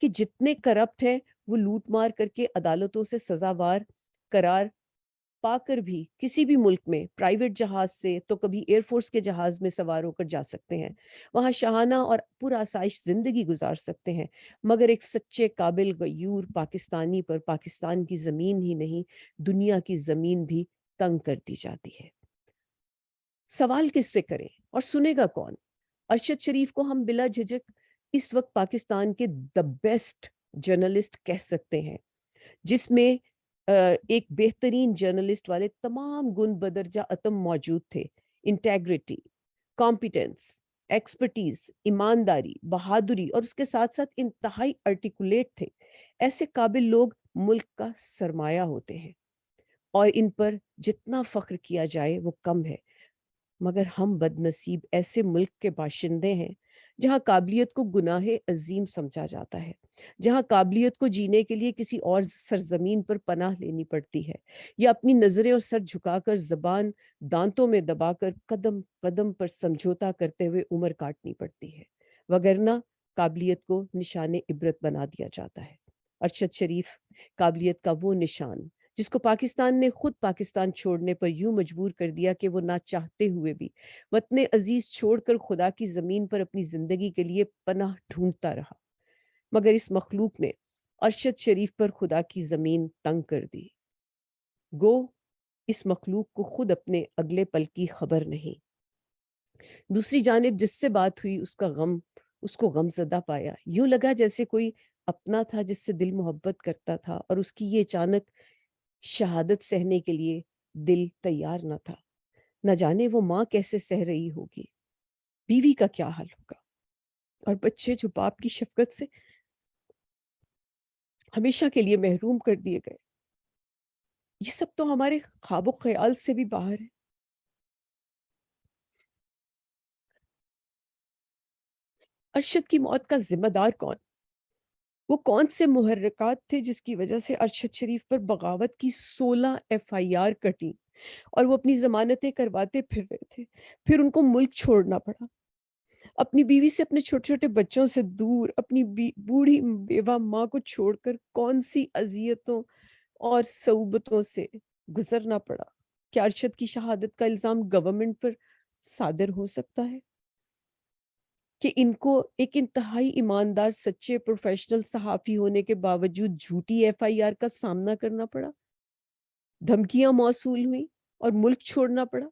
کہ جتنے کرپٹ ہیں وہ لوٹ مار کر کے عدالتوں سے سزاوار قرار پا کر بھی کسی بھی ملک میں پرائیویٹ جہاز سے تو کبھی ایئر فورس کے جہاز میں سوار ہو کر جا سکتے ہیں، وہاں شاہانہ اور پرآسائش زندگی گزار سکتے ہیں، مگر ایک سچے قابل غیور پاکستانی پر پاکستان کی زمین ہی نہیں، دنیا کی زمین بھی تنگ کر دی جاتی ہے۔ سوال کس سے کریں اور سنے گا کون؟ ارشد شریف کو ہم بلا جھجک اس وقت پاکستان کے دا بیسٹ جرنلسٹ کہہ سکتے ہیں، جس میں ایک بہترین جرنلسٹ والے تمام گن بدرجہ اتم موجود تھے: انٹیگریٹی، کمپیٹنس، ایکسپرٹیز، ایمانداری، بہادری، اور اس کے ساتھ ساتھ انتہائی آرٹیکولیٹ تھے۔ ایسے قابل لوگ ملک کا سرمایہ ہوتے ہیں اور ان پر جتنا فخر کیا جائے وہ کم ہے، مگر ہم بد نصیب ایسے ملک کے باشندے ہیں جہاں قابلیت کو گناہ عظیم سمجھا جاتا ہے، جہاں قابلیت کو جینے کے لیے کسی اور سرزمین پر پناہ لینی پڑتی ہے، یا اپنی نظریں اور سر جھکا کر زبان دانتوں میں دبا کر قدم قدم پر سمجھوتا کرتے ہوئے عمر کاٹنی پڑتی ہے، وگرنہ قابلیت کو نشان عبرت بنا دیا جاتا ہے۔ ارشد شریف قابلیت کا وہ نشان جس کو پاکستان نے خود پاکستان چھوڑنے پر یوں مجبور کر دیا کہ وہ نہ چاہتے ہوئے بھی وطن عزیز چھوڑ کر خدا کی زمین پر اپنی زندگی کے لیے پناہ ڈھونڈتا رہا، مگر اس مخلوق نے ارشد شریف پر خدا کی زمین تنگ کر دی۔ گو اس مخلوق کو خود اپنے اگلے پل کی خبر نہیں۔ دوسری جانب جس سے بات ہوئی اس کو غم زدہ پایا، یوں لگا جیسے کوئی اپنا تھا جس سے دل محبت کرتا تھا اور اس کی یہ اچانک شہادت سہنے کے لیے دل تیار نہ تھا۔ نہ جانے وہ ماں کیسے سہ رہی ہوگی، بیوی کا کیا حال ہوگا، اور بچے جو باپ کی شفقت سے ہمیشہ کے لیے محروم کر دیے گئے۔ یہ سب تو ہمارے خواب و خیال سے بھی باہر ہے۔ ارشد کی موت کا ذمہ دار کون؟ وہ کون سے محرکات تھے جس کی وجہ سے ارشد شریف پر بغاوت کی 16 FIR کٹی اور وہ اپنی ضمانتیں کرواتے پھر رہے تھے؟ پھر ان کو ملک چھوڑنا پڑا، اپنی بیوی سے، اپنے چھوٹے چھوٹے بچوں سے دور، اپنی بوڑھی بیوہ ماں کو چھوڑ کر کون سی اذیتوں اور صعوبتوں سے گزرنا پڑا؟ کیا ارشد کی شہادت کا الزام گورنمنٹ پر صادر ہو سکتا ہے کہ ان کو ایک انتہائی ایماندار سچے پروفیشنل صحافی ہونے کے باوجود جھوٹی FIR کا سامنا کرنا پڑا، دھمکیاں موصول ہوئیں اور ملک چھوڑنا پڑا؟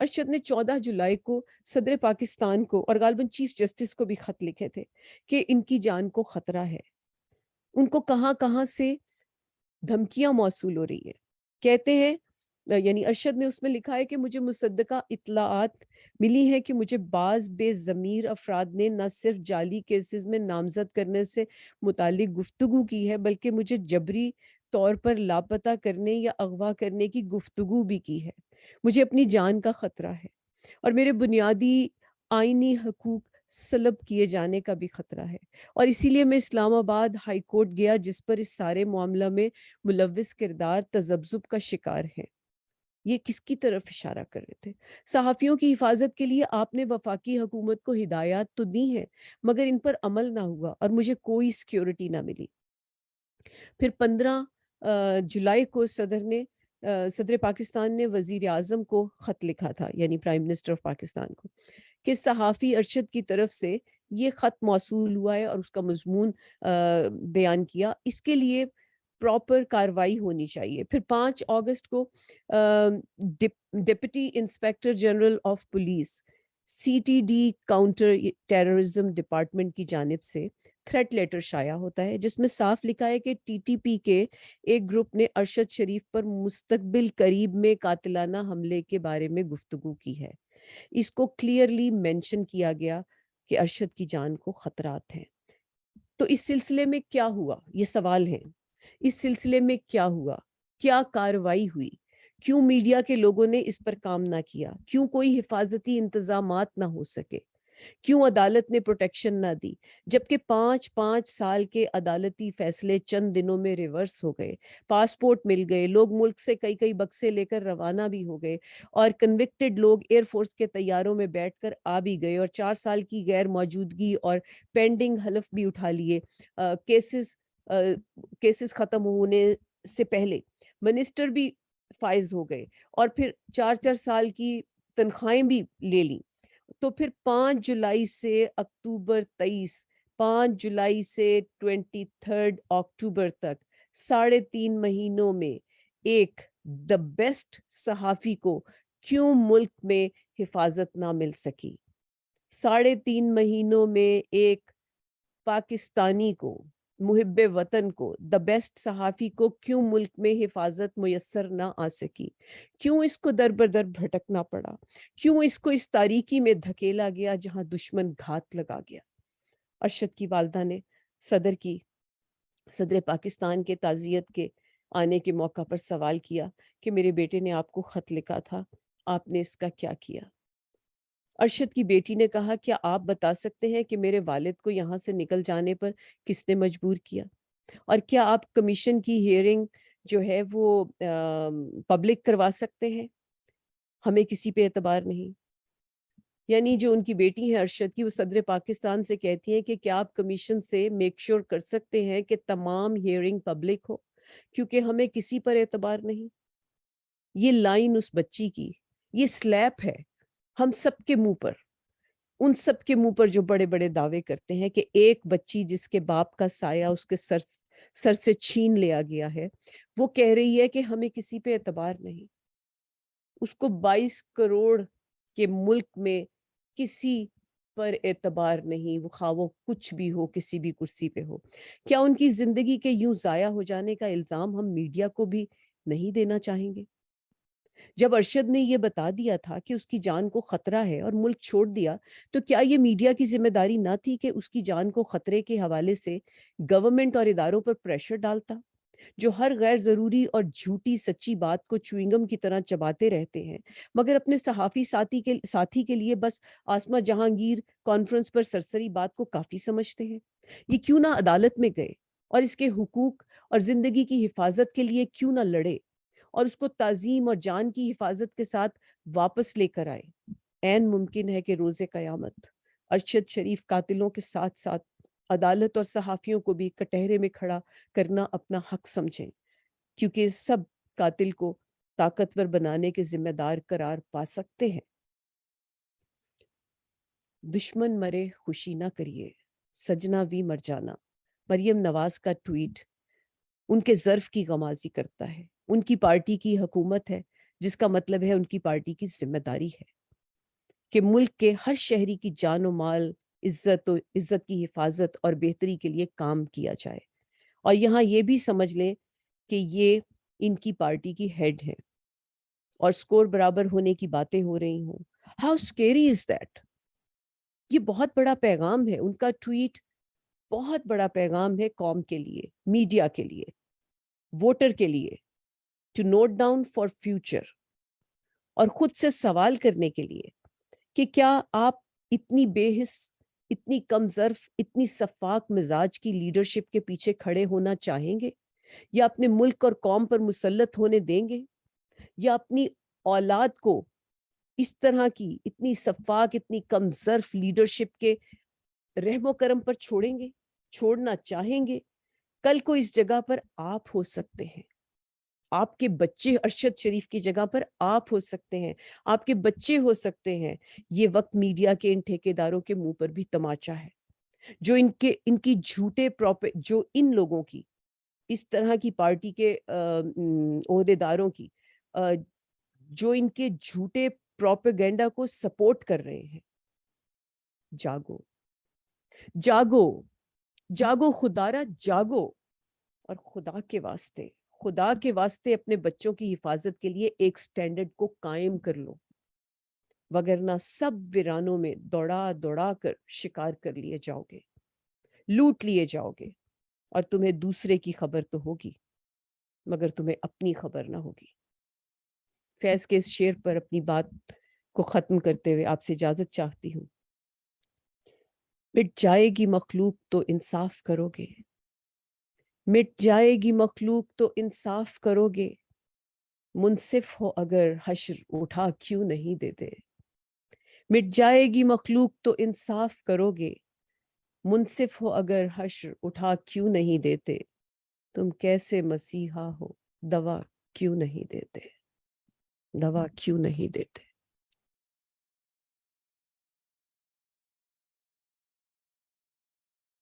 ارشد نے 14 جولائی کو صدر پاکستان کو اور غالباً چیف جسٹس کو بھی خط لکھے تھے کہ ان کی جان کو خطرہ ہے۔ ان کو کہاں کہاں سے دھمکیاں موصول ہو رہی ہیں۔ کہتے ہیں، یعنی ارشد نے اس میں لکھا ہے کہ مجھے مصدقہ اطلاعات ملی ہیں کہ مجھے بعض بے ضمیر افراد نے نہ صرف جعلی کیسز میں نامزد کرنے سے متعلق گفتگو کی ہے، بلکہ مجھے جبری طور پر لاپتہ کرنے یا اغوا کرنے کی گفتگو بھی کی ہے۔ مجھے اپنی جان کا خطرہ ہے اور میرے بنیادی آئینی حقوق سلب کیے جانے کا بھی خطرہ ہے، اور اسی لیے میں اسلام آباد ہائی کورٹ گیا جس پر اس سارے معاملہ میں ملوث کردار تذبذب کا شکار ہے۔ یہ کس کی طرف اشارہ کر رہے تھے؟ صحافیوں کی حفاظت کے لیے آپ نے وفاقی حکومت کو ہدایات تو دی ہیں، مگر ان پر عمل نہ ہوا اور مجھے کوئی سیکیورٹی نہ ملی۔ پھر 15 جولائی کو صدر پاکستان نے وزیر اعظم کو خط لکھا تھا، یعنی پرائم منسٹر آف پاکستان کو، کہ صحافی ارشد کی طرف سے یہ خط موصول ہوا ہے اور اس کا مضمون بیان کیا، اس کے لیے پراپر کاروائی ہونی چاہیے۔ پھر 5 اگست کو deputy inspector general of police CTD counter terrorism department کی جانب سے تھریٹ لیٹر شائع ہوتا ہے جس میں صاف لکھا ہے کہ TTP کے ایک گروپ نے ارشد شریف پر مستقبل قریب میں قاتلانہ حملے کے بارے میں گفتگو کی ہے۔ اس کو کلیئرلی مینشن کیا گیا کہ ارشد کی جان کو خطرات ہیں۔ تو اس سلسلے میں کیا ہوا؟ یہ سوال ہے۔ اس سلسلے میں کیا ہوا؟ کیا کارروائی ہوئی؟ کیوں میڈیا کے لوگوں نے اس پر کام نہ کیا؟ کیوں کوئی حفاظتی انتظامات نہ ہو سکے؟ کیوں عدالت نے پروٹیکشن نہ دی؟ جبکہ 5 سال کے عدالتی فیصلے چند دنوں میں ریورس ہو گئے، پاسپورٹ مل گئے، لوگ ملک سے کئی بکسے لے کر روانہ بھی ہو گئے، اور کنوکٹڈ لوگ ایئر فورس کے طیاروں میں بیٹھ کر آ بھی گئے، اور 4 سال کی غیر موجودگی اور پینڈنگ حلف بھی اٹھا لیے، کیسز ختم ہونے سے پہلے منسٹر بھی فائز ہو گئے، اور پھر 4 سال کی تنخواہیں بھی لے لیں۔ تو پھر 5 جولائی سے اکتوبر 23، 5 جولائی سے 23 اکتوبر تک 3.5 مہینوں میں ایک دا بیسٹ صحافی کو کیوں ملک میں حفاظت نہ مل سکی؟ 3.5 مہینوں میں ایک پاکستانی کو، محب وطن کو، دا بیسٹ صحافی کو کیوں ملک میں حفاظت میسر نہ آ سکی؟ کیوں اس کو در بدر بھٹکنا پڑا؟ کیوں اس کو اس تاریکی میں دھکیلا گیا جہاں دشمن گھات لگا گیا؟ ارشد کی والدہ نے صدر پاکستان کے تعزیت کے آنے کے موقع پر سوال کیا کہ میرے بیٹے نے آپ کو خط لکھا تھا، آپ نے اس کا کیا کیا؟ ارشد کی بیٹی نے کہا، کیا آپ بتا سکتے ہیں کہ میرے والد کو یہاں سے نکل جانے پر کس نے مجبور کیا؟ اور کیا آپ کمیشن کی ہیئرنگ جو ہے وہ پبلک کروا سکتے ہیں؟ ہمیں کسی پہ اعتبار نہیں۔ یعنی جو ان کی بیٹی ہے ارشد کی، وہ صدر پاکستان سے کہتی ہیں کہ کیا آپ کمیشن سے میک شور کر سکتے ہیں کہ تمام ہیئرنگ پبلک ہو، کیونکہ ہمیں کسی پر اعتبار نہیں۔ یہ لائن اس بچی کی، یہ سلیپ ہے ہم سب کے منہ پر، ان سب کے منہ پر جو بڑے بڑے دعوے کرتے ہیں کہ ایک بچی جس کے باپ کا سایہ اس کے سر سے چھین لیا گیا ہے، وہ کہہ رہی ہے کہ ہمیں کسی پہ اعتبار نہیں۔ اس کو 22 کروڑ کے ملک میں کسی پر اعتبار نہیں، وہ خواہ وہ کچھ بھی ہو، کسی بھی کرسی پہ ہو۔ کیا ان کی زندگی کے یوں ضائع ہو جانے کا الزام ہم میڈیا کو بھی نہیں دینا چاہیں گے؟ جب ارشد نے یہ بتا دیا تھا کہ اس کی جان کو خطرہ ہے اور ملک چھوڑ دیا، تو کیا یہ میڈیا کی ذمہ داری نہ تھی کہ اس کی جان کو خطرے کے حوالے سے گورنمنٹ اور اداروں پر پریشر ڈالتا، جو ہر غیر ضروری اور جھوٹی سچی بات کو چوئنگم کی طرح چباتے رہتے ہیں، مگر اپنے صحافی ساتھی کے لیے بس آسمہ جہانگیر کانفرنس پر سرسری بات کو کافی سمجھتے ہیں؟ یہ کیوں نہ عدالت میں گئے اور اس کے حقوق اور زندگی کی حفاظت کے لیے کیوں نہ لڑے اور اس کو تعظیم اور جان کی حفاظت کے ساتھ واپس لے کر آئے؟ عین ممکن ہے کہ روز قیامت ارشد شریف قاتلوں کے ساتھ ساتھ عدالت اور صحافیوں کو بھی کٹہرے میں کھڑا کرنا اپنا حق سمجھیں، کیونکہ سب قاتل کو طاقتور بنانے کے ذمہ دار قرار پا سکتے ہیں۔ دشمن مرے خوشی نہ کریے، سجنا بھی مر جانا، مریم نواز کا ٹویٹ ان کے ظرف کی غمازی کرتا ہے۔ ان کی پارٹی کی حکومت ہے، جس کا مطلب ہے ان کی پارٹی کی ذمہ داری ہے کہ ملک کے ہر شہری کی جان و مال، عزت کی حفاظت اور بہتری کے لیے کام کیا جائے۔ اور یہاں یہ بھی سمجھ لیں کہ یہ ان کی پارٹی کی ہیڈ ہے اور سکور برابر ہونے کی باتیں ہو رہی ہوں۔ How scary is that? یہ بہت بڑا پیغام ہے، ان کا ٹویٹ بہت بڑا پیغام ہے قوم کے لیے، میڈیا کے لیے، ووٹر کے لیے، to note down for future, اور خود سے سوال کرنے کے لیے کہ کیا آپ اتنی بے حس، اتنی کم ظرف، اتنی سفاک مزاج کی لیڈرشپ کے پیچھے کھڑے ہونا چاہیں گے، یا اپنے ملک اور قوم پر مسلط ہونے دیں گے، یا اپنی اولاد کو اس طرح کی اتنی سفاک، اتنی کم ظرف لیڈرشپ کے رحم و کرم پر چھوڑیں گے، چھوڑنا چاہیں گے؟ کل کو اس جگہ پر آپ ہو سکتے ہیں، آپ کے بچے ارشد شریف کی جگہ پر آپ ہو سکتے ہیں، آپ کے بچے ہو سکتے ہیں۔ یہ وقت میڈیا کے ان ٹھیکیداروں کے منہ پر بھی تماچا ہے، جو ان کی جھوٹے جو ان لوگوں کی، اس طرح کی پارٹی کے عہدیداروں کی، جو ان کے جھوٹے پروپیگنڈا کو سپورٹ کر رہے ہیں۔ جاگو، جاگو، جاگو خدارا، جاگو، اور خدا کے واسطے اپنے بچوں کی حفاظت کے لیے ایک سٹینڈرڈ کو قائم کر لو، وگرنہ سب ویرانوں میں دوڑا دوڑا کر شکار کر لیے جاؤ گے، لوٹ لیے جاؤ گے، اور تمہیں دوسرے کی خبر تو ہوگی مگر تمہیں اپنی خبر نہ ہوگی۔ فیض کے اس شعر پر اپنی بات کو ختم کرتے ہوئے آپ سے اجازت چاہتی ہوں۔ مٹ جائے گی مخلوق تو انصاف کرو گے، مٹ جائے گی مخلوق تو انصاف کرو گے، منصف ہو اگر حشر اٹھا کیوں نہیں دیتے، مٹ جائے گی مخلوق تو انصاف کرو گے، منصف ہو اگر حشر اٹھا کیوں نہیں دیتے، تم کیسے مسیحا ہو دوا کیوں نہیں دیتے، دوا کیوں نہیں دیتے۔